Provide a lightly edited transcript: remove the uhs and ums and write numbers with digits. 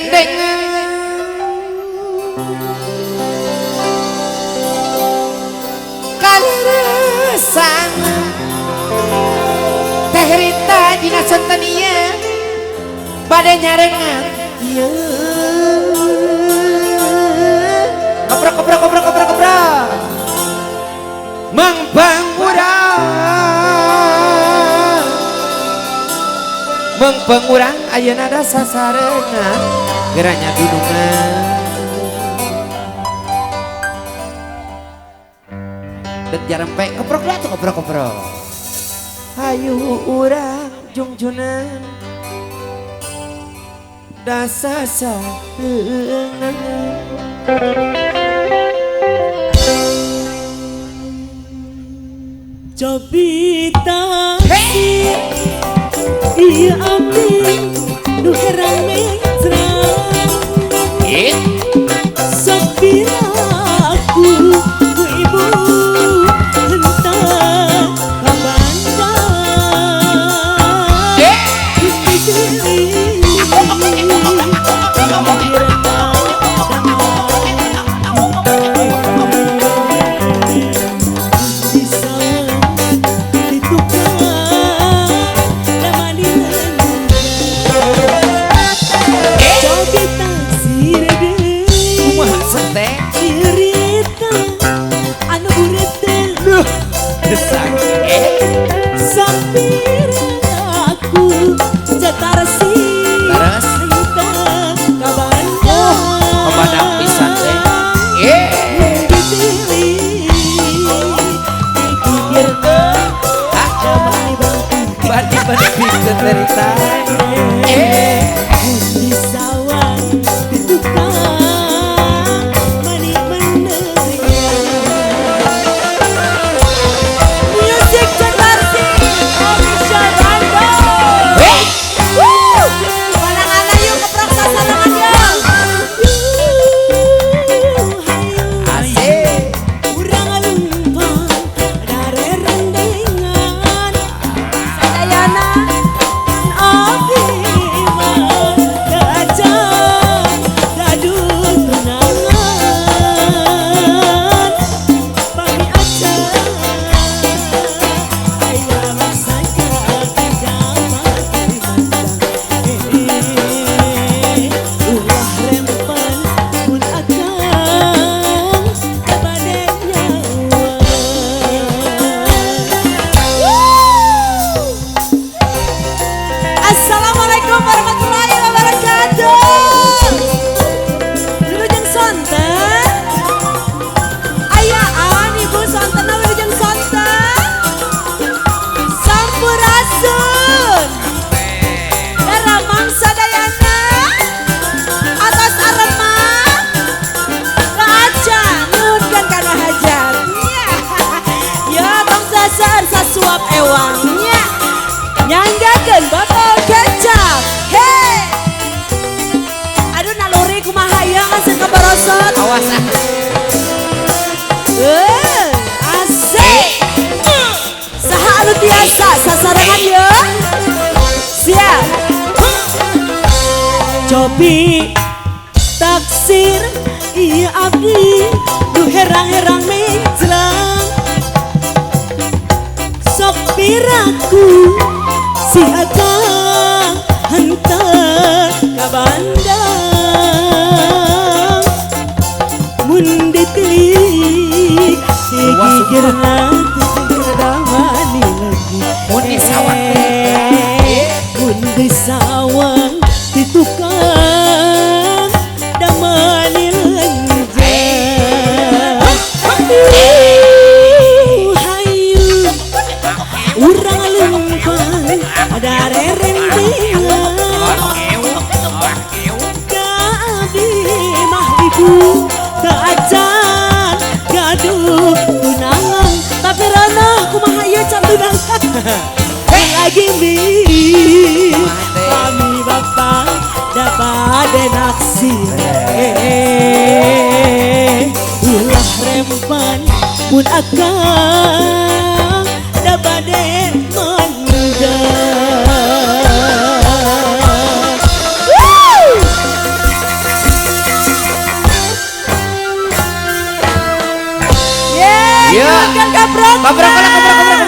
rendengan kaleresan Teh Rita dina Sentenia badai nyarengan iya kopra Mang Pangurang ayeuna ada sasarengan geranya dunungan dek jarempe koprok dah tuh koprok hayu urang jungjunan da sasarengan Cobi taksir iya abdi nu herang mengcerang sepiraku ku ibu hentang asik saha anu tiasa sasarangan ya siap cobi taksir iya abdi lu herang-herang menjelang sok piraku si akang hantar ka bandang mun ditilik digigir hati damani lagi mun disawang di tukang damani lenjang hayu urang lumpang ada rendengan gabi mah ibu keacan gaduh tunangan tapi ranah kumaha ieu can tunang lagi mi kami bapak dapat naksir ulah rempan pun akan dapat menunda Iya. Kan kaprok. Koprok koprok koprok koprok.